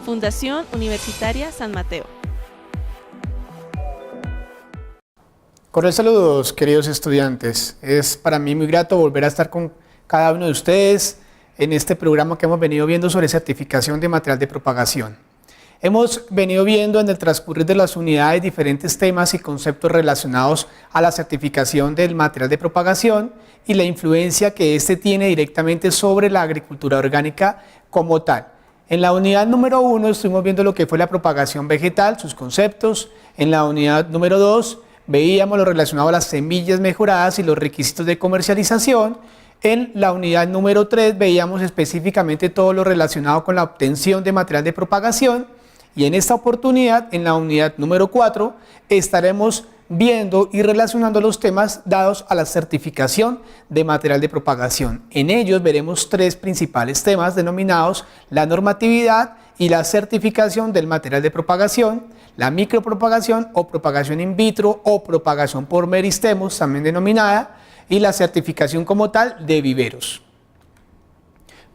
Fundación Universitaria San Mateo. Cordiales saludos, queridos estudiantes. Es para mí muy grato volver a estar con cada uno de ustedes en este programa que hemos venido viendo sobre certificación de material de propagación. Hemos venido viendo en el transcurrir de las unidades diferentes temas y conceptos relacionados a la certificación del material de propagación y la influencia que éste tiene directamente sobre la agricultura orgánica como tal. En la unidad número 1 estuvimos viendo lo que fue la propagación vegetal, sus conceptos. En la unidad número 2 veíamos lo relacionado a las semillas mejoradas y los requisitos de comercialización. En la unidad número 3 veíamos específicamente todo lo relacionado con la obtención de material de propagación. Y en esta oportunidad, en la unidad número 4, estaremos viendo y relacionando los temas dados a la certificación de material de propagación. En ellos veremos tres principales temas denominados la normatividad y la certificación del material de propagación, la micropropagación o propagación in vitro o propagación por meristemos, también denominada, y la certificación como tal de viveros.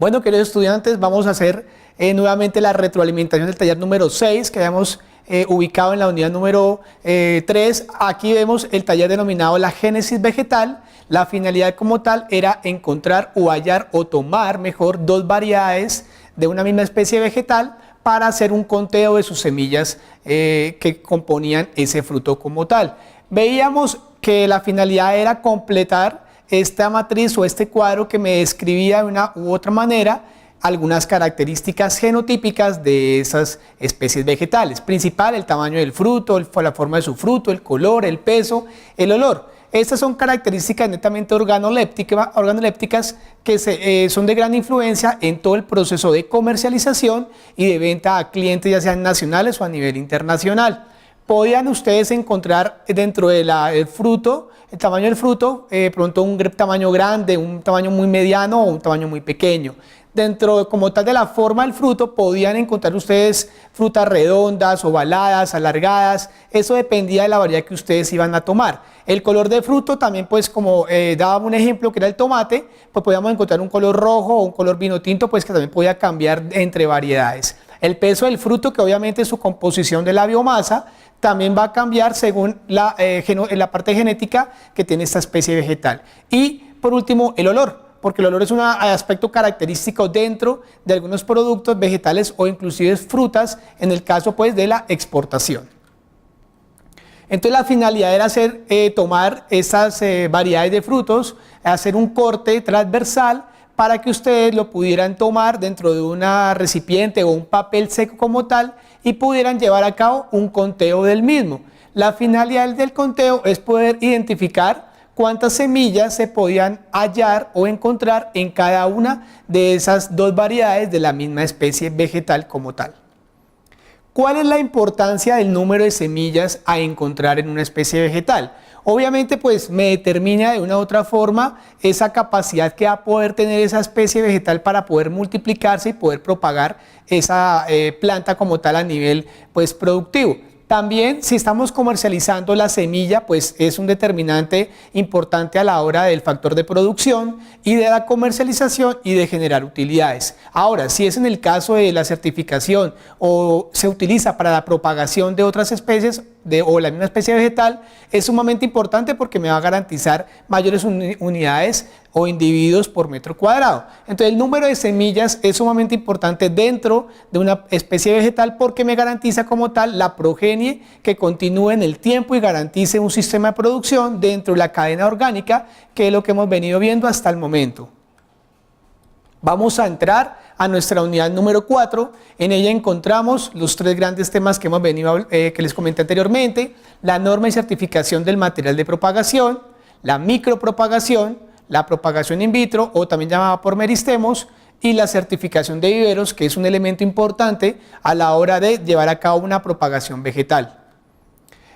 Bueno, queridos estudiantes, vamos a hacer nuevamente la retroalimentación del taller número 6 que habíamos ubicado en la unidad número 3. Aquí vemos el taller denominado la génesis vegetal. La finalidad como tal era encontrar o hallar o tomar mejor dos variedades de una misma especie vegetal para hacer un conteo de sus semillas que componían ese fruto como tal. Veíamos que la finalidad era completar esta matriz o este cuadro que me describía de una u otra manera algunas características genotípicas de esas especies vegetales. Principal, el tamaño del fruto, la forma de su fruto, el color, el peso, el olor. Estas son características netamente organolépticas que son de gran influencia en todo el proceso de comercialización y de venta a clientes, ya sean nacionales o a nivel internacional. Podían ustedes encontrar dentro del fruto, el tamaño del fruto, pronto un tamaño grande, un tamaño muy mediano o un tamaño muy pequeño. Dentro como tal de la forma del fruto podían encontrar ustedes frutas redondas, ovaladas, alargadas. Eso dependía de la variedad que ustedes iban a tomar. El color de fruto también, pues como dábamos un ejemplo que era el tomate, pues podíamos encontrar un color rojo o un color vino tinto, pues que también podía cambiar entre variedades. El peso del fruto, que obviamente es su composición de la biomasa, también va a cambiar según la parte genética que tiene esta especie vegetal. Y por último, el olor, porque el olor es un aspecto característico dentro de algunos productos vegetales o inclusive frutas, en el caso pues de la exportación. Entonces la finalidad era tomar esas variedades de frutos, hacer un corte transversal para que ustedes lo pudieran tomar dentro de una recipiente o un papel seco como tal y pudieran llevar a cabo un conteo del mismo. La finalidad del conteo es poder identificar cuántas semillas se podían hallar o encontrar en cada una de esas dos variedades de la misma especie vegetal como tal. ¿Cuál es la importancia del número de semillas a encontrar en una especie vegetal? Obviamente pues me determina de una u otra forma esa capacidad que va a poder tener esa especie vegetal para poder multiplicarse y poder propagar esa planta como tal a nivel pues productivo. También si estamos comercializando la semilla, pues es un determinante importante a la hora del factor de producción y de la comercialización y de generar utilidades. Ahora, si es en el caso de la certificación o se utiliza para la propagación de otras especies o la misma especie vegetal, es sumamente importante porque me va a garantizar mayores unidades o individuos por metro cuadrado. Entonces el número de semillas es sumamente importante dentro de una especie vegetal porque me garantiza como tal la progenie que continúe en el tiempo y garantice un sistema de producción dentro de la cadena orgánica, que es lo que hemos venido viendo hasta el momento. Vamos a entrar a nuestra unidad número 4. En ella encontramos los tres grandes temas que hemos venido, que les comenté anteriormente: la norma y certificación del material de propagación, la micropropagación, la propagación in vitro o también llamada por meristemos, y la certificación de viveros, que es un elemento importante a la hora de llevar a cabo una propagación vegetal.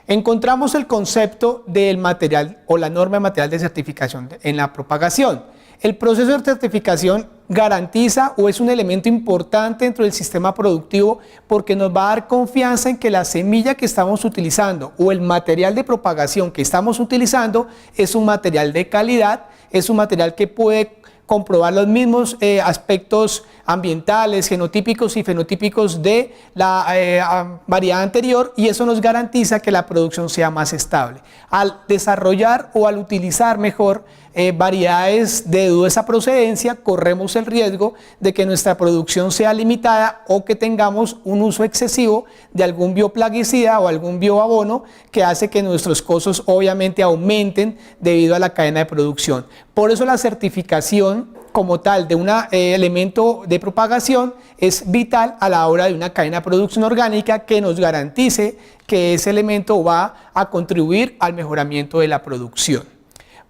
Encontramos el concepto del material o la norma de material de certificación en la propagación. El proceso de certificación garantiza o es un elemento importante dentro del sistema productivo porque nos va a dar confianza en que la semilla que estamos utilizando o el material de propagación que estamos utilizando es un material de calidad, es un material que puede comprobar los mismos aspectos ambientales, genotípicos y fenotípicos de la variedad anterior, y eso nos garantiza que la producción sea más estable. Al desarrollar o al utilizar mejor variedades de dudosa procedencia, corremos el riesgo de que nuestra producción sea limitada o que tengamos un uso excesivo de algún bioplaguicida o algún bioabono que hace que nuestros costos obviamente aumenten debido a la cadena de producción. Por eso la certificación como tal de un elemento de propagación es vital a la hora de una cadena de producción orgánica que nos garantice que ese elemento va a contribuir al mejoramiento de la producción.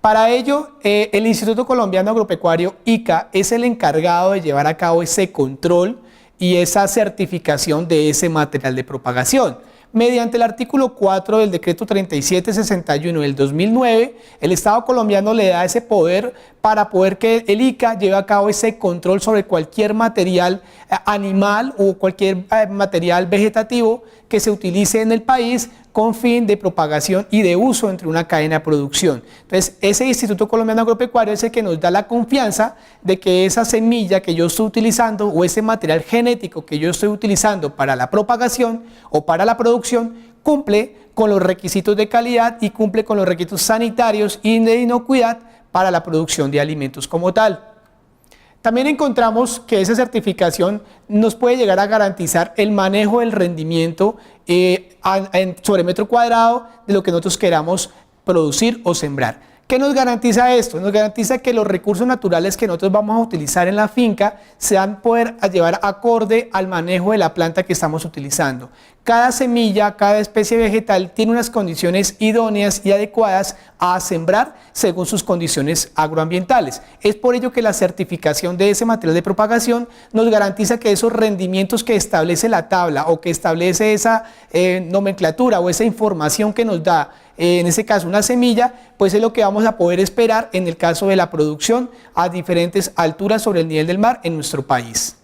Para ello, el Instituto Colombiano Agropecuario, ICA, es el encargado de llevar a cabo ese control y esa certificación de ese material de propagación. Mediante el artículo 4 del decreto 3761 del 2009, el Estado colombiano le da ese poder para poder que el ICA lleve a cabo ese control sobre cualquier material animal o cualquier material vegetativo que se utilice en el país con fin de propagación y de uso entre una cadena de producción. Entonces, ese Instituto Colombiano Agropecuario es el que nos da la confianza de que esa semilla que yo estoy utilizando o ese material genético que yo estoy utilizando para la propagación o para la producción cumple con los requisitos de calidad y cumple con los requisitos sanitarios y de inocuidad para la producción de alimentos como tal. También encontramos que esa certificación nos puede llegar a garantizar el manejo del rendimiento sobre metro cuadrado de lo que nosotros queramos producir o sembrar. ¿Qué nos garantiza esto? Nos garantiza que los recursos naturales que nosotros vamos a utilizar en la finca se van a poder llevar acorde al manejo de la planta que estamos utilizando. Cada semilla, cada especie vegetal tiene unas condiciones idóneas y adecuadas a sembrar según sus condiciones agroambientales. Es por ello que la certificación de ese material de propagación nos garantiza que esos rendimientos que establece la tabla o que establece esa nomenclatura o esa información que nos da, en ese caso una semilla, pues es lo que vamos a poder esperar en el caso de la producción a diferentes alturas sobre el nivel del mar en nuestro país.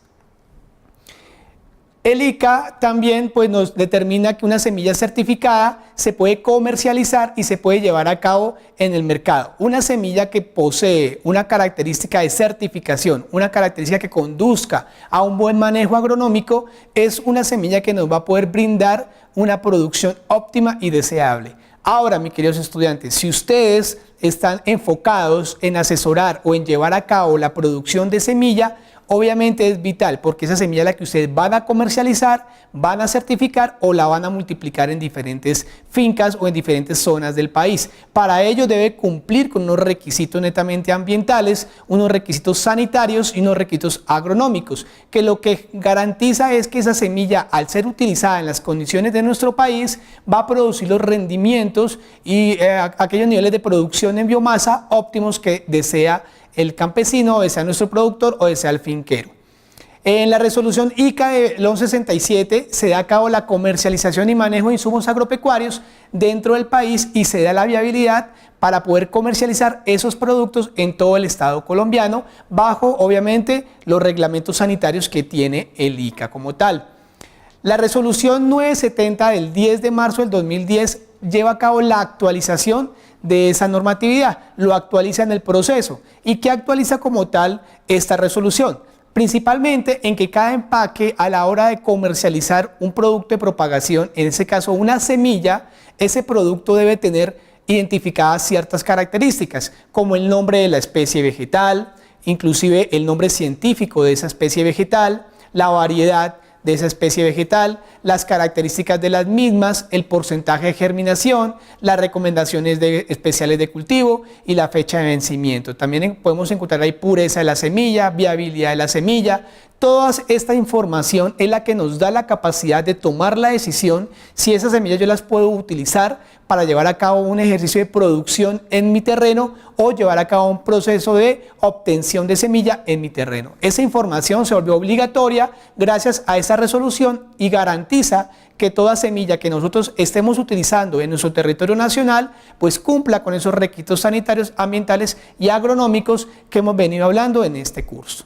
El ICA también pues, nos determina que una semilla certificada se puede comercializar y se puede llevar a cabo en el mercado. Una semilla que posee una característica de certificación, una característica que conduzca a un buen manejo agronómico, es una semilla que nos va a poder brindar una producción óptima y deseable. Ahora, mis queridos estudiantes, si ustedes están enfocados en asesorar o en llevar a cabo la producción de semilla, obviamente es vital porque esa semilla es la que ustedes van a comercializar, van a certificar o la van a multiplicar en diferentes fincas o en diferentes zonas del país. Para ello debe cumplir con unos requisitos netamente ambientales, unos requisitos sanitarios y unos requisitos agronómicos, que lo que garantiza es que esa semilla, al ser utilizada en las condiciones de nuestro país, va a producir los rendimientos y aquellos niveles de producción en biomasa óptimos que desea el campesino, o sea nuestro productor, o sea el finquero. En la resolución ICA de 1167 se da a cabo la comercialización y manejo de insumos agropecuarios dentro del país y se da la viabilidad para poder comercializar esos productos en todo el Estado colombiano, bajo obviamente los reglamentos sanitarios que tiene el ICA como tal. La resolución 970 del 10 de marzo del 2010 lleva a cabo la actualización de esa normatividad, lo actualiza en el proceso. ¿Y qué actualiza como tal esta resolución? Principalmente en que cada empaque, a la hora de comercializar un producto de propagación, en ese caso una semilla, ese producto debe tener identificadas ciertas características, como el nombre de la especie vegetal, inclusive el nombre científico de esa especie vegetal, la variedad de esa especie vegetal, las características de las mismas, el porcentaje de germinación, las recomendaciones especiales de cultivo y la fecha de vencimiento. También podemos encontrar ahí pureza de la semilla, viabilidad de la semilla. Toda esta información es la que nos da la capacidad de tomar la decisión si esas semillas yo las puedo utilizar para llevar a cabo un ejercicio de producción en mi terreno o llevar a cabo un proceso de obtención de semilla en mi terreno. Esa información se volvió obligatoria gracias a esa resolución y garantiza que toda semilla que nosotros estemos utilizando en nuestro territorio nacional pues cumpla con esos requisitos sanitarios, ambientales y agronómicos que hemos venido hablando en este curso.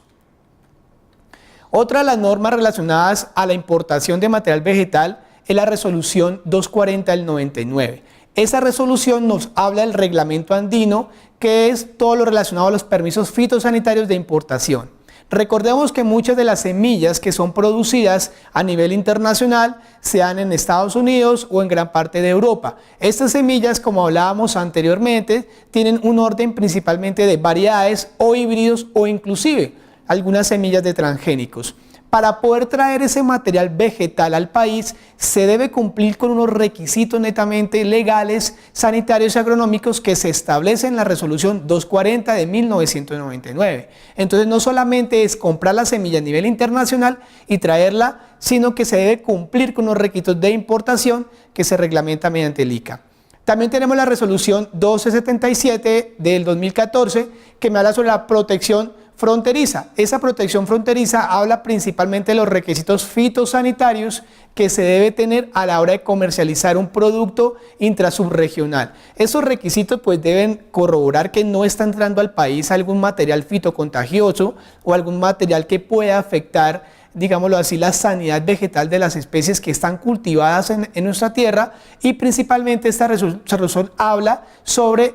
Otra de las normas relacionadas a la importación de material vegetal es la resolución 240 del 99. Esa resolución nos habla del reglamento andino que es todo lo relacionado a los permisos fitosanitarios de importación. Recordemos que muchas de las semillas que son producidas a nivel internacional se dan en Estados Unidos o en gran parte de Europa. Estas semillas, como hablábamos anteriormente, tienen un orden principalmente de variedades o híbridos o inclusive algunas semillas de transgénicos. Para poder traer ese material vegetal al país, se debe cumplir con unos requisitos netamente legales, sanitarios y agronómicos que se establecen en la resolución 240 de 1999. Entonces, no solamente es comprar la semilla a nivel internacional y traerla, sino que se debe cumplir con unos requisitos de importación que se reglamenta mediante el ICA. También tenemos la resolución 1277 del 2014 que me habla sobre la protección fronteriza. Esa protección fronteriza habla principalmente de los requisitos fitosanitarios que se debe tener a la hora de comercializar un producto intrasubregional. Esos requisitos pues deben corroborar que no está entrando al país algún material fitocontagioso o algún material que pueda afectar, digámoslo así, la sanidad vegetal de las especies que están cultivadas en nuestra tierra, y principalmente esta resolución habla sobre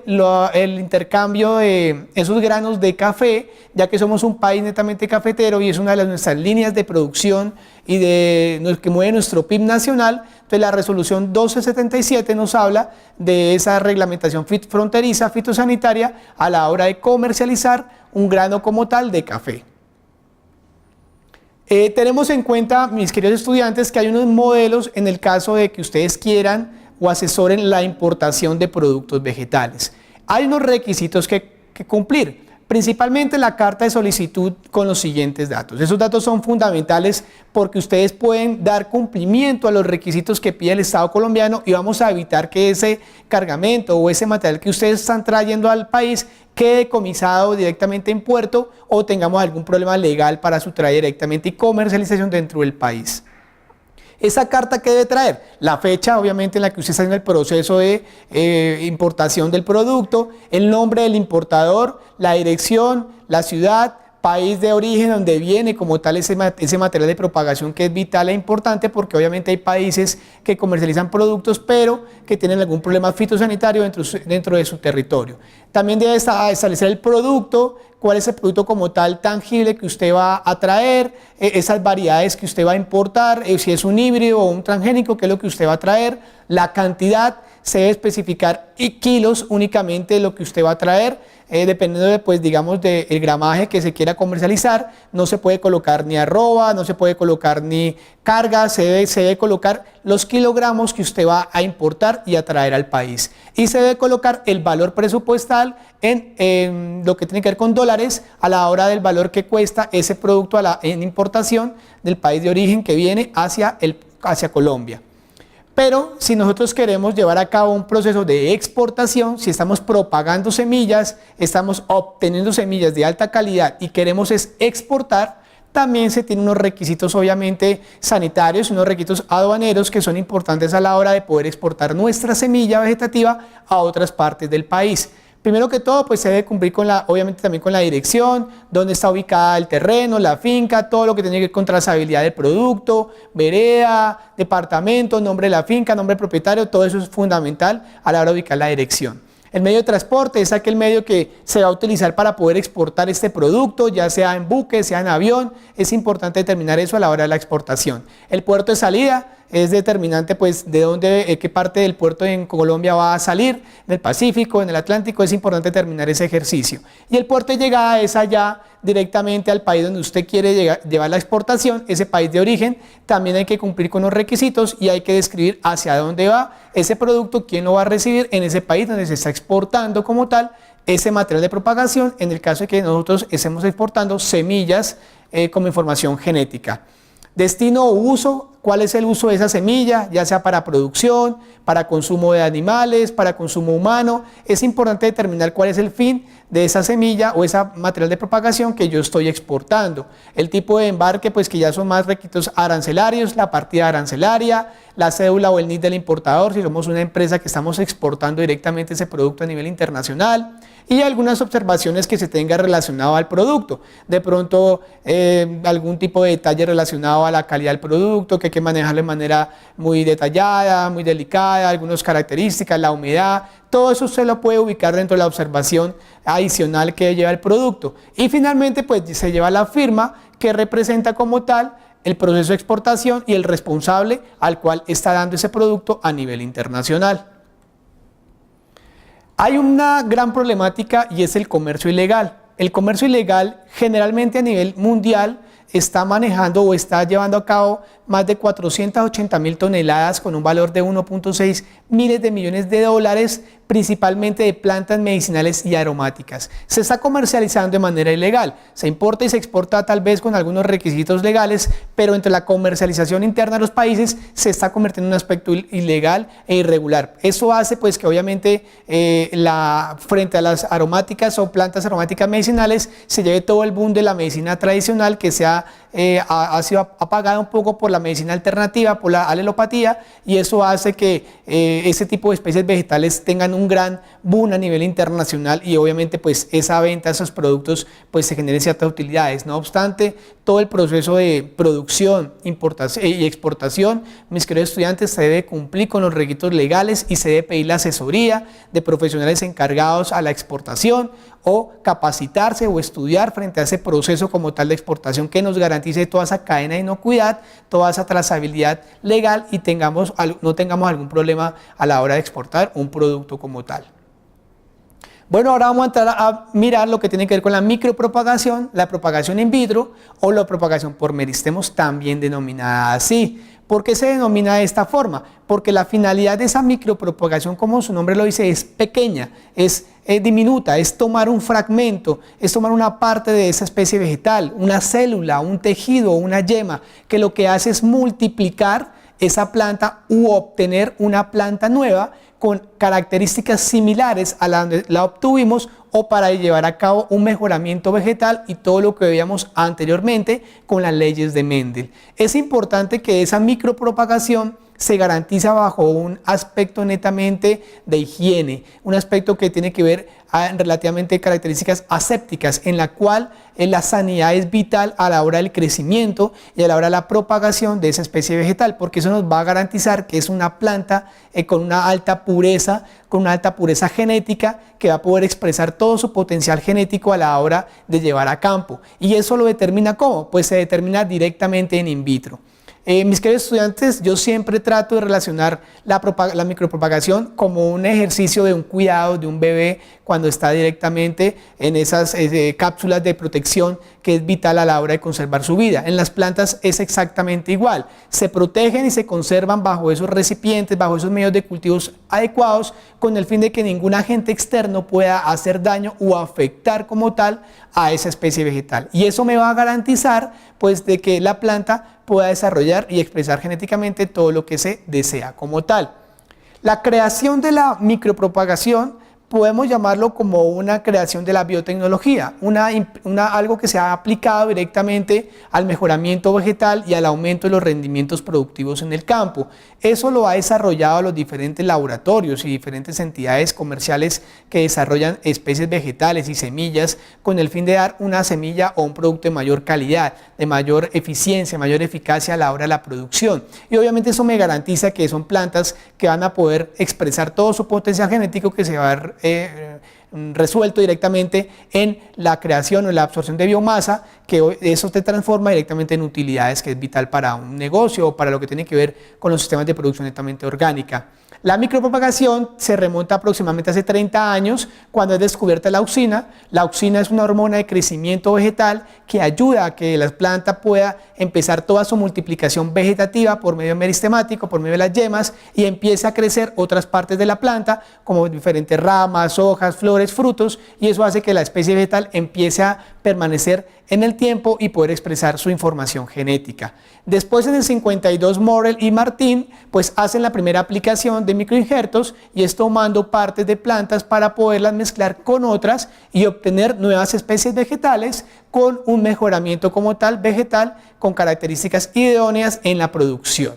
el intercambio de esos granos de café, ya que somos un país netamente cafetero y es una de nuestras líneas de producción y que mueve nuestro PIB nacional. Entonces la resolución 1277 nos habla de esa reglamentación fronteriza fitosanitaria a la hora de comercializar un grano como tal de café. Tenemos en cuenta, mis queridos estudiantes, que hay unos modelos en el caso de que ustedes quieran o asesoren la importación de productos vegetales. Hay unos requisitos que cumplir, principalmente la carta de solicitud con los siguientes datos. Esos datos son fundamentales porque ustedes pueden dar cumplimiento a los requisitos que pide el Estado colombiano y vamos a evitar que ese cargamento o ese material que ustedes están trayendo al país quede decomisado directamente en puerto o tengamos algún problema legal para su traída directamente y comercialización dentro del país. ¿Esa carta qué debe traer? La fecha, obviamente, en la que usted está en el proceso de importación del producto, el nombre del importador, la dirección, la ciudad, país de origen donde viene como tal ese material de propagación, que es vital e importante porque obviamente hay países que comercializan productos pero que tienen algún problema fitosanitario dentro de su territorio. También debe establecer el producto, cuál es el producto como tal tangible que usted va a traer, esas variedades que usted va a importar, si es un híbrido o un transgénico, qué es lo que usted va a traer, la cantidad, se debe especificar kilos únicamente de lo que usted va a traer, dependiendo de, pues, digamos, del gramaje que se quiera comercializar. No se puede colocar ni arroba, no se puede colocar ni carga, se debe colocar los kilogramos que usted va a importar y a traer al país. Y se debe colocar el valor presupuestal en lo que tiene que ver con dólares a la hora del valor que cuesta ese producto en importación del país de origen que viene hacia Colombia. Pero si nosotros queremos llevar a cabo un proceso de exportación, si estamos propagando semillas, estamos obteniendo semillas de alta calidad y queremos exportar, también se tienen unos requisitos obviamente sanitarios, unos requisitos aduaneros que son importantes a la hora de poder exportar nuestra semilla vegetativa a otras partes del país. Primero que todo, pues se debe cumplir obviamente también con la dirección, dónde está ubicada el terreno, la finca, todo lo que tiene que ver con trazabilidad del producto, vereda, departamento, nombre de la finca, nombre del propietario, todo eso es fundamental a la hora de ubicar la dirección. El medio de transporte es aquel medio que se va a utilizar para poder exportar este producto, ya sea en buque, sea en avión. Es importante determinar eso a la hora de la exportación. El puerto de salida es determinante, pues, de qué parte del puerto en Colombia va a salir, en el Pacífico, en el Atlántico. Es importante determinar ese ejercicio. Y el puerto de llegada es allá directamente al país donde usted quiere llevar la exportación, ese país de origen. También hay que cumplir con los requisitos y hay que describir hacia dónde va ese producto, quién lo va a recibir en ese país donde se está exportando como tal ese material de propagación, en el caso de que nosotros estemos exportando semillas como información genética. Destino o uso, cuál es el uso de esa semilla, ya sea para producción, para consumo de animales, para consumo humano. Es importante determinar cuál es el fin de esa semilla o ese material de propagación que yo estoy exportando. El tipo de embarque, pues que ya son más requisitos arancelarios, la partida arancelaria, la cédula o el NID del importador, si somos una empresa que estamos exportando directamente ese producto a nivel internacional, y algunas observaciones que se tenga relacionado al producto. De pronto algún tipo de detalle relacionado a la calidad del producto, que hay que manejarlo de manera muy detallada, muy delicada, algunas características, la humedad, todo eso se lo puede ubicar dentro de la observación adicional que lleva el producto. Y finalmente pues se lleva la firma que representa como tal el proceso de exportación y el responsable al cual está dando ese producto a nivel internacional. Hay una gran problemática y es el comercio ilegal. El comercio ilegal generalmente a nivel mundial está manejando o está llevando a cabo más de 480.000 toneladas con un valor de 1.6 miles de millones de dólares, principalmente de plantas medicinales y aromáticas. Se está comercializando de manera ilegal, se importa y se exporta tal vez con algunos requisitos legales, pero entre la comercialización interna de los países se está convirtiendo en un aspecto ilegal e irregular. Eso hace pues que obviamente frente a las aromáticas o plantas aromáticas medicinales se lleve todo el boom de la medicina tradicional que ha sido apagada un poco por la medicina alternativa, por la alelopatía, y eso hace que ese tipo de especies vegetales tengan un gran boom a nivel internacional y obviamente pues esa venta de esos productos pues se generen ciertas utilidades. No obstante, todo el proceso de producción, importación y exportación, mis queridos estudiantes, se debe cumplir con los requisitos legales y se debe pedir la asesoría de profesionales encargados a la exportación o capacitarse o estudiar frente a ese proceso como tal de exportación que nos garantice toda esa cadena de inocuidad, toda esa trazabilidad legal y no tengamos algún problema a la hora de exportar un producto como tal. Bueno, ahora vamos a entrar a mirar lo que tiene que ver con la micropropagación, la propagación in vitro o la propagación por meristemos, también denominada así. ¿Por qué se denomina de esta forma? Porque la finalidad de esa micropropagación, como su nombre lo dice, es pequeña, es diminuta, es tomar un fragmento, es tomar una parte de esa especie vegetal, una célula, un tejido, una yema, que lo que hace es multiplicar esa planta u obtener una planta nueva con características similares a la que la obtuvimos o para llevar a cabo un mejoramiento vegetal y todo lo que veíamos anteriormente con las leyes de Mendel. Es importante que esa micropropagación se garantiza bajo un aspecto netamente de higiene, un aspecto que tiene que ver relativamente características asépticas, en la cual la sanidad es vital a la hora del crecimiento y a la hora de la propagación de esa especie vegetal, porque eso nos va a garantizar que es una planta con una alta pureza genética que va a poder expresar todo su potencial genético a la hora de llevar a campo. ¿Y eso lo determina cómo? Pues se determina directamente en in vitro. Mis queridos estudiantes, yo siempre trato de relacionar la micropropagación como un ejercicio de un cuidado de un bebé cuando está directamente en esas cápsulas de protección que es vital a la hora de conservar su vida. En las plantas es exactamente igual. Se protegen y se conservan bajo esos recipientes, bajo esos medios de cultivos adecuados, con el fin de que ningún agente externo pueda hacer daño o afectar como tal a esa especie vegetal. Y eso me va a garantizar pues de que la planta pueda desarrollar y expresar genéticamente todo lo que se desea como tal. La creación de la micropropagación podemos llamarlo como una creación de la biotecnología, algo que se ha aplicado directamente al mejoramiento vegetal y al aumento de los rendimientos productivos en el campo. Eso lo ha desarrollado los diferentes laboratorios y diferentes entidades comerciales que desarrollan especies vegetales y semillas con el fin de dar una semilla o un producto de mayor calidad, de mayor eficiencia, mayor eficacia a la hora de la producción. Y obviamente eso me garantiza que son plantas que van a poder expresar todo su potencial genético que se va a ver resuelto directamente en la creación o la absorción de biomasa, que eso te transforma directamente en utilidades, que es vital para un negocio o para lo que tiene que ver con los sistemas de producción netamente orgánica. La micropropagación se remonta aproximadamente hace 30 años cuando es descubierta la auxina. La auxina es una hormona de crecimiento vegetal que ayuda a que la planta pueda empezar toda su multiplicación vegetativa por medio meristemático, por medio de las yemas, y empiece a crecer otras partes de la planta como diferentes ramas, hojas, flores, frutos, y eso hace que la especie vegetal empiece a permanecer en el tiempo y poder expresar su información genética. Después en el 52 Morel y Martin pues hacen la primera aplicación de microinjertos y es tomando partes de plantas para poderlas mezclar con otras y obtener nuevas especies vegetales con un mejoramiento como tal vegetal con características idóneas en la producción.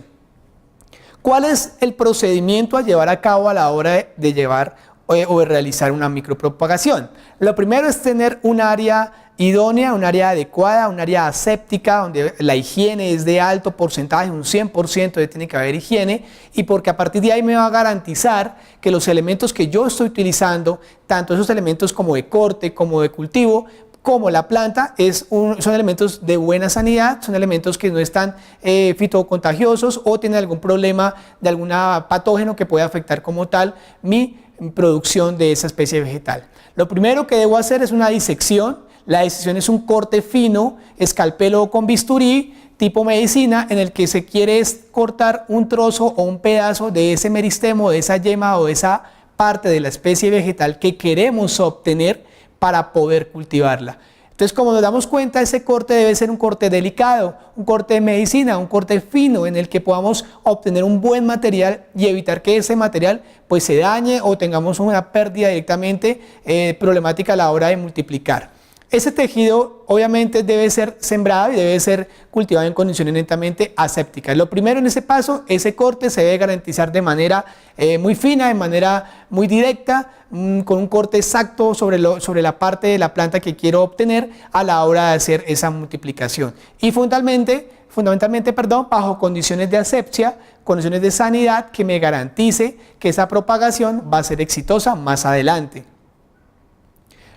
¿Cuál es el procedimiento a llevar a cabo a la hora de llevar o de realizar una micropropagación? Lo primero es tener un área idónea, un área adecuada, un área aséptica, donde la higiene es de alto porcentaje, un 100% tiene que haber higiene, y porque a partir de ahí me va a garantizar que los elementos que yo estoy utilizando, tanto esos elementos como de corte, como de cultivo, como la planta, son elementos de buena sanidad, son elementos que no están fitocontagiosos o tienen algún problema de algún patógeno que pueda afectar como tal mi producción de esa especie vegetal. Lo primero que debo hacer es una disección. La disección es un corte fino, escalpelo o con bisturí, tipo medicina, en el que se quiere cortar un trozo o un pedazo de ese meristemo, de esa yema o de esa parte de la especie vegetal que queremos obtener para poder cultivarla. Entonces, como nos damos cuenta, ese corte debe ser un corte delicado, un corte de medicina, un corte fino en el que podamos obtener un buen material y evitar que ese material pues se dañe o tengamos una pérdida directamente problemática a la hora de multiplicar. Ese tejido obviamente debe ser sembrado y debe ser cultivado en condiciones netamente asépticas. Lo primero en ese paso, ese corte se debe garantizar de manera muy fina, de manera muy directa, con un corte exacto sobre la parte de la planta que quiero obtener a la hora de hacer esa multiplicación. Y fundamentalmente, bajo condiciones de asepsia, condiciones de sanidad que me garantice que esa propagación va a ser exitosa más adelante.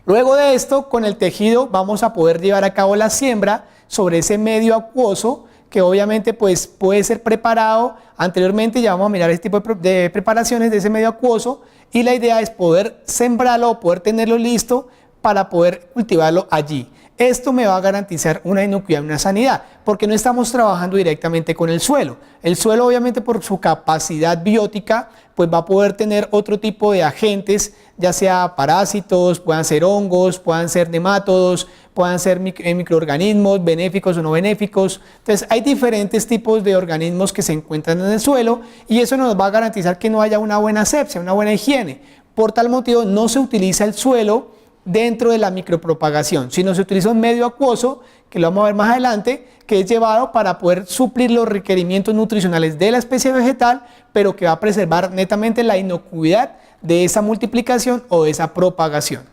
Luego de esto, con el tejido vamos a poder llevar a cabo la siembra sobre ese medio acuoso que obviamente pues puede ser preparado anteriormente. Ya vamos a mirar este tipo de preparaciones de ese medio acuoso, y la idea es poder sembrarlo, poder tenerlo listo para poder cultivarlo allí. Esto me va a garantizar una inocuidad y una sanidad, porque no estamos trabajando directamente con el suelo. El suelo, obviamente, por su capacidad biótica, pues va a poder tener otro tipo de agentes, ya sea parásitos, puedan ser hongos, puedan ser nemátodos, puedan ser microorganismos benéficos o no benéficos. Entonces, hay diferentes tipos de organismos que se encuentran en el suelo, y eso nos va a garantizar que no haya una buena asepsia, una buena higiene. Por tal motivo, no se utiliza el suelo dentro de la micropropagación, sino se utiliza un medio acuoso, que lo vamos a ver más adelante, que es llevado para poder suplir los requerimientos nutricionales de la especie vegetal, pero que va a preservar netamente la inocuidad de esa multiplicación o de esa propagación.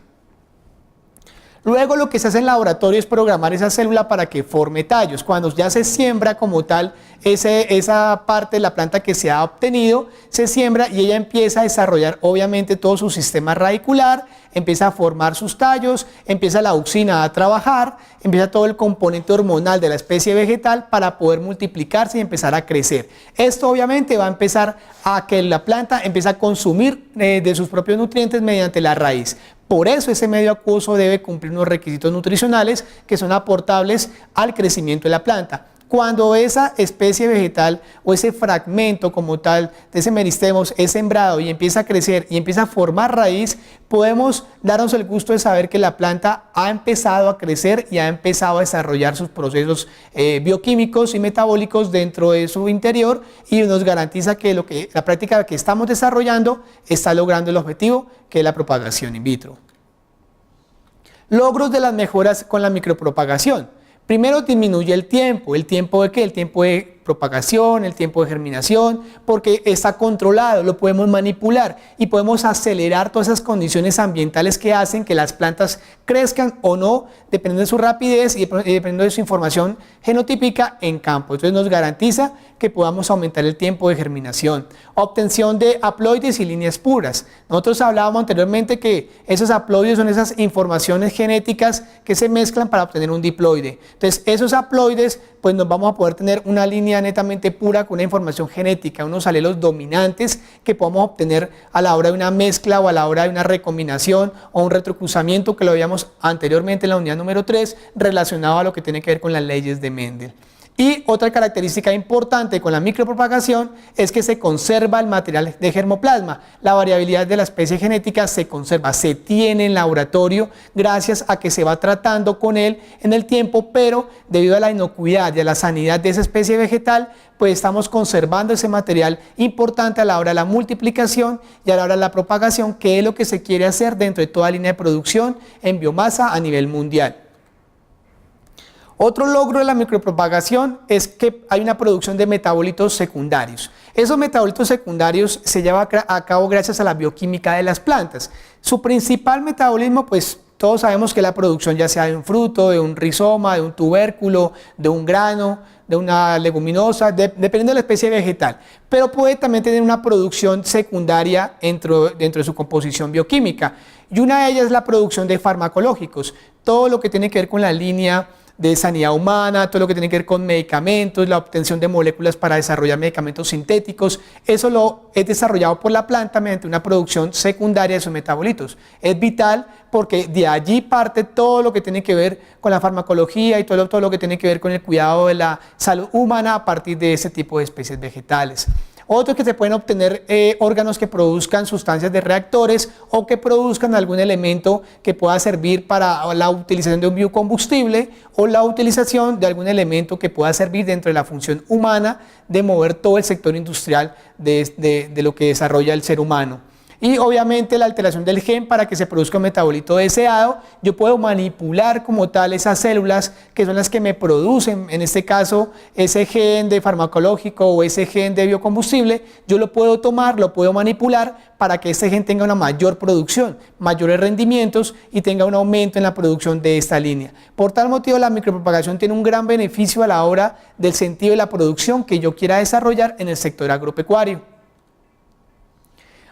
Luego lo que se hace en laboratorio es programar esa célula para que forme tallos. Cuando ya se siembra como tal esa parte de la planta que se ha obtenido, se siembra y ella empieza a desarrollar obviamente todo su sistema radicular, empieza a formar sus tallos, empieza la auxina a trabajar, empieza todo el componente hormonal de la especie vegetal para poder multiplicarse y empezar a crecer. Esto obviamente va a empezar a que la planta empiece a consumir de sus propios nutrientes mediante la raíz. Por eso ese medio acuoso debe cumplir unos requisitos nutricionales que son aportables al crecimiento de la planta. Cuando esa especie vegetal o ese fragmento como tal de ese meristemo es sembrado y empieza a crecer y empieza a formar raíz, podemos darnos el gusto de saber que la planta ha empezado a crecer y ha empezado a desarrollar sus procesos bioquímicos y metabólicos dentro de su interior, y nos garantiza que la práctica que estamos desarrollando está logrando el objetivo, que es la propagación in vitro. Logros de las mejoras con la micropropagación. Primero, disminuye el tiempo. ¿El tiempo de qué? El tiempo de propagación, el tiempo de germinación, porque está controlado, lo podemos manipular y podemos acelerar todas esas condiciones ambientales que hacen que las plantas crezcan o no, dependiendo de su rapidez y dependiendo de su información genotípica en campo. Entonces nos garantiza que podamos aumentar el tiempo de germinación. Obtención de haploides y líneas puras. Nosotros hablábamos anteriormente que esos haploides son esas informaciones genéticas que se mezclan para obtener un diploide. Entonces esos haploides, pues nos vamos a poder tener una línea netamente pura con una información genética, unos alelos dominantes que podamos obtener a la hora de una mezcla o a la hora de una recombinación o un retrocruzamiento, que lo veíamos anteriormente en la unidad número 3, relacionado a lo que tiene que ver con las leyes de Mendel. Y otra característica importante con la micropropagación es que se conserva el material de germoplasma. La variabilidad de la especie genética se conserva, se tiene en laboratorio gracias a que se va tratando con él en el tiempo, pero debido a la inocuidad y a la sanidad de esa especie vegetal, pues estamos conservando ese material importante a la hora de la multiplicación y a la hora de la propagación, que es lo que se quiere hacer dentro de toda línea de producción en biomasa a nivel mundial. Otro logro de la micropropagación es que hay una producción de metabolitos secundarios. Esos metabolitos secundarios se llevan a cabo gracias a la bioquímica de las plantas. Su principal metabolismo, pues Todos sabemos que la producción, ya sea de un fruto, de un rizoma, de un tubérculo, de un grano, de una leguminosa, dependiendo de la especie vegetal, pero puede también tener una producción secundaria dentro de su composición bioquímica, y una de ellas es la producción de farmacológicos, todo lo que tiene que ver con la línea de sanidad humana, todo lo que tiene que ver con medicamentos, la obtención de moléculas para desarrollar medicamentos sintéticos, eso lo es desarrollado por la planta mediante una producción secundaria de sus metabolitos. Es vital porque de allí parte todo lo que tiene que ver con la farmacología y todo lo que tiene que ver con el cuidado de la salud humana a partir de ese tipo de especies vegetales. Otro, que se pueden obtener órganos que produzcan sustancias de reactores o que produzcan algún elemento que pueda servir para la utilización de un biocombustible o la utilización de algún elemento que pueda servir dentro de la función humana de mover todo el sector industrial de lo que desarrolla el ser humano. Y obviamente la alteración del gen para que se produzca un metabolito deseado, yo puedo manipular como tal esas células que son las que me producen, en este caso, ese gen de farmacológico o ese gen de biocombustible, yo lo puedo tomar, lo puedo manipular para que este gen tenga una mayor producción, mayores rendimientos y tenga un aumento en la producción de esta línea. Por tal motivo, la micropropagación tiene un gran beneficio a la hora del sentido de la producción que yo quiera desarrollar en el sector agropecuario.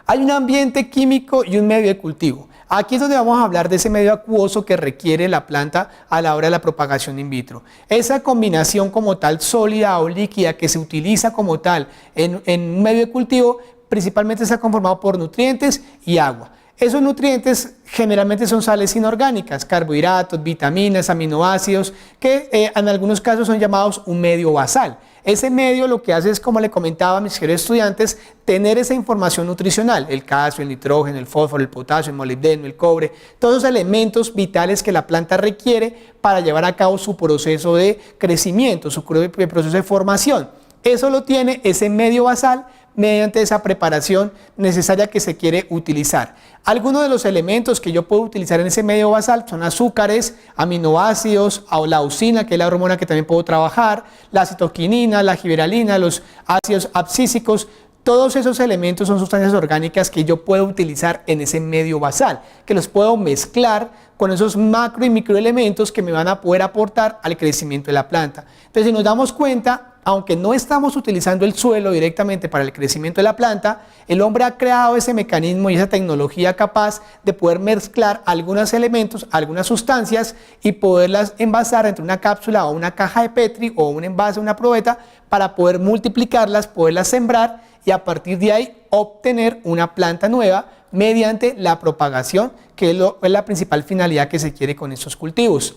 Hay un ambiente químico y un medio de cultivo. Aquí es donde vamos a hablar de ese medio acuoso que requiere la planta a la hora de la propagación in vitro. Esa combinación como tal sólida o líquida que se utiliza como tal en un medio de cultivo principalmente está conformado por nutrientes y agua. Esos nutrientes generalmente son sales inorgánicas, carbohidratos, vitaminas, aminoácidos, que en algunos casos son llamados un medio basal. Ese medio lo que hace es, como le comentaba a mis queridos estudiantes, tener esa información nutricional, el calcio, el nitrógeno, el fósforo, el potasio, el molibdeno, el cobre, todos los elementos vitales que la planta requiere para llevar a cabo su proceso de crecimiento, su proceso de formación. Eso lo tiene ese medio basal mediante esa preparación necesaria que se quiere utilizar. Algunos de los elementos que yo puedo utilizar en ese medio basal son azúcares, aminoácidos, o la leucina, que es la hormona que también puedo trabajar, la citoquinina, la giberalina, los ácidos abscísicos. Todos esos elementos son sustancias orgánicas que yo puedo utilizar en ese medio basal, que los puedo mezclar con esos macro y microelementos que me van a poder aportar al crecimiento de la planta. Entonces, si nos damos cuenta, aunque no estamos utilizando el suelo directamente para el crecimiento de la planta, el hombre ha creado ese mecanismo y esa tecnología capaz de poder mezclar algunos elementos, algunas sustancias y poderlas envasar entre una cápsula o una caja de Petri o un envase, una probeta, para poder multiplicarlas, poderlas sembrar y a partir de ahí obtener una planta nueva mediante la propagación, que es la principal finalidad que se quiere con estos cultivos.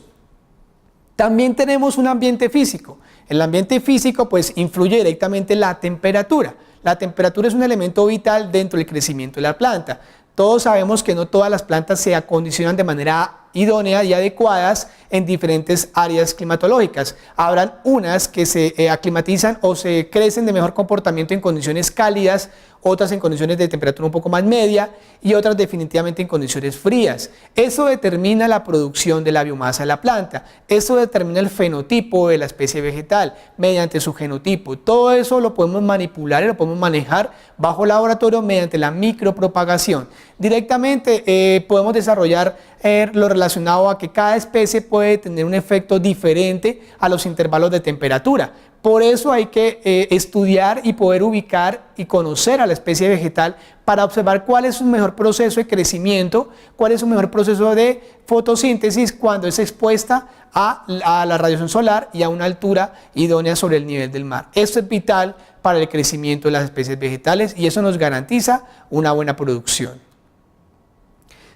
También tenemos un ambiente físico. El ambiente físico pues influye directamente la temperatura. La temperatura es un elemento vital dentro del crecimiento de la planta. Todos sabemos que no todas las plantas se acondicionan de manera idónea y adecuadas en diferentes áreas climatológicas. Habrán unas que se aclimatizan o se crecen de mejor comportamiento en condiciones cálidas, otras en condiciones de temperatura un poco más media y otras definitivamente en condiciones frías. Eso determina la producción de la biomasa de la planta, eso determina el fenotipo de la especie vegetal mediante su genotipo. Todo eso lo podemos manipular y lo podemos manejar bajo laboratorio mediante la micropropagación. Directamente podemos desarrollar lo relacionado a que cada especie puede tener un efecto diferente a los intervalos de temperatura. Por eso hay que estudiar y poder ubicar y conocer a la especie vegetal para observar cuál es su mejor proceso de crecimiento, cuál es su mejor proceso de fotosíntesis cuando es expuesta a la radiación solar y a una altura idónea sobre el nivel del mar. Esto es vital para el crecimiento de las especies vegetales y eso nos garantiza una buena producción.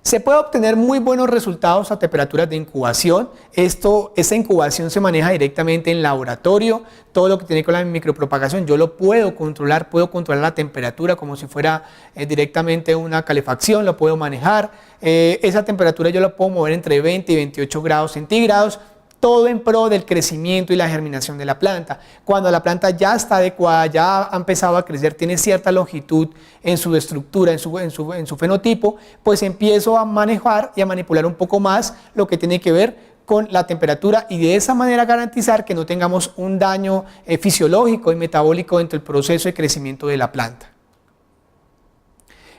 Se puede obtener muy buenos resultados a temperaturas de incubación. Esta incubación se maneja directamente en laboratorio. Todo lo que tiene con la micropropagación yo lo puedo controlar la temperatura como si fuera directamente una calefacción, lo puedo manejar. Esa temperatura yo la puedo mover entre 20 y 28 grados centígrados. Todo en pro del crecimiento y la germinación de la planta. Cuando la planta ya está adecuada, ya ha empezado a crecer, tiene cierta longitud en su estructura, en su fenotipo, pues empiezo a manejar y a manipular un poco más lo que tiene que ver con la temperatura y de esa manera garantizar que no tengamos un daño fisiológico y metabólico dentro del proceso de crecimiento de la planta.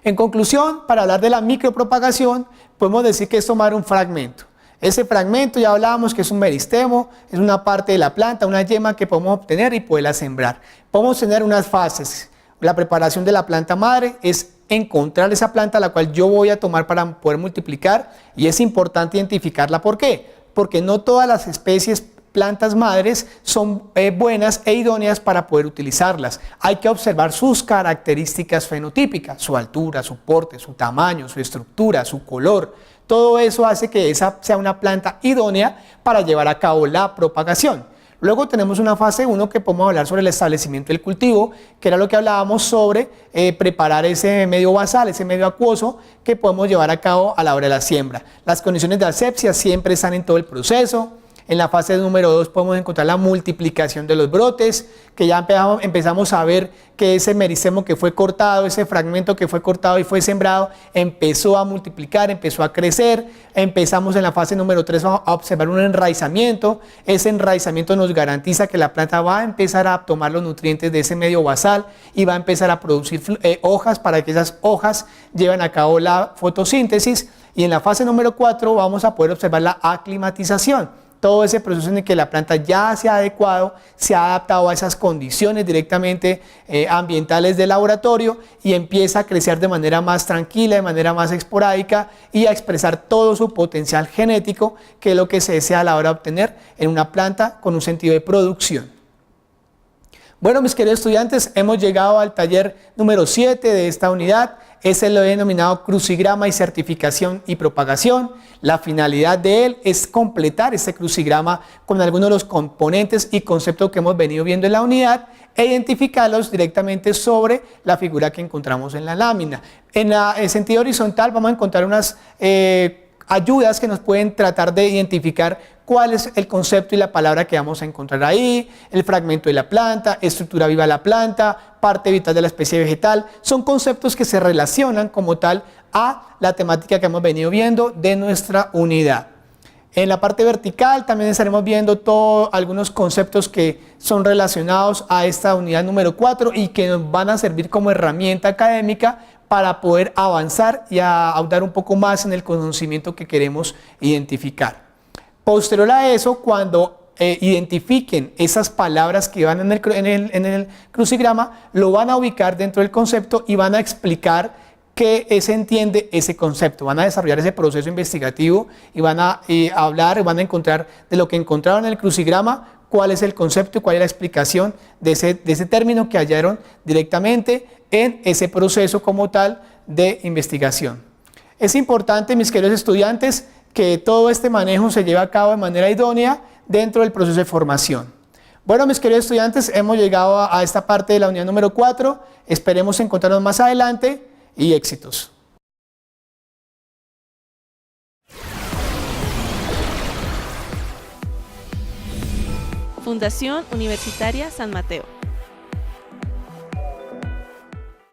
En conclusión, para hablar de la micropropagación, podemos decir que es tomar un fragmento. Ese fragmento ya hablábamos que es un meristemo, es una parte de la planta, una yema que podemos obtener y poderla sembrar. Podemos tener unas fases. La preparación de la planta madre es encontrar esa planta la cual yo voy a tomar para poder multiplicar, y es importante identificarla. ¿Por qué? Porque no todas las especies plantas madres son buenas e idóneas para poder utilizarlas. Hay que observar sus características fenotípicas, su altura, su porte, su tamaño, su estructura, su color. Todo eso hace que esa sea una planta idónea para llevar a cabo la propagación. Luego tenemos una fase 1 que podemos hablar sobre el establecimiento del cultivo, que era lo que hablábamos sobre preparar ese medio basal, ese medio acuoso que podemos llevar a cabo a la hora de la siembra. Las condiciones de asepsia siempre están en todo el proceso. En la fase número 2 podemos encontrar la multiplicación de los brotes, que ya empezamos a ver que ese meristemo que fue cortado, ese fragmento que fue cortado y fue sembrado, empezó a multiplicar, empezó a crecer. Empezamos en la fase número 3 a observar un enraizamiento. Ese enraizamiento nos garantiza que la planta va a empezar a tomar los nutrientes de ese medio basal y va a empezar a producir hojas para que esas hojas lleven a cabo la fotosíntesis. Y en la fase número 4 vamos a poder observar la aclimatización. Todo ese proceso en el que la planta ya se ha adecuado, se ha adaptado a esas condiciones directamente ambientales del laboratorio y empieza a crecer de manera más tranquila, de manera más esporádica y a expresar todo su potencial genético, que es lo que se desea a la hora de obtener en una planta con un sentido de producción. Bueno, mis queridos estudiantes, hemos llegado al taller número 7 de esta unidad. Ese lo he denominado crucigrama y certificación y propagación. La finalidad de él es completar este crucigrama con algunos de los componentes y conceptos que hemos venido viendo en la unidad e identificarlos directamente sobre la figura que encontramos en la lámina. En el sentido horizontal vamos a encontrar unas ayudas que nos pueden tratar de identificar cuál es el concepto y la palabra que vamos a encontrar ahí, el fragmento de la planta, estructura viva de la planta, parte vital de la especie vegetal. Son conceptos que se relacionan como tal a la temática que hemos venido viendo de nuestra unidad. En la parte vertical también estaremos viendo algunos conceptos que son relacionados a esta unidad número 4 y que nos van a servir como herramienta académica para poder avanzar y ahondar un poco más en el conocimiento que queremos identificar. Posterior a eso, cuando identifiquen esas palabras que van en el crucigrama, lo van a ubicar dentro del concepto y van a explicar qué se entiende ese concepto. Van a desarrollar ese proceso investigativo y van a hablar, van a encontrar de lo que encontraron en el crucigrama, cuál es el concepto y cuál es la explicación de ese término que hallaron directamente en ese proceso como tal de investigación. Es importante, mis queridos estudiantes, que todo este manejo se lleve a cabo de manera idónea dentro del proceso de formación. Bueno, mis queridos estudiantes, hemos llegado a esta parte de la unidad número 4. Esperemos encontrarnos más adelante y éxitos. Fundación Universitaria San Mateo.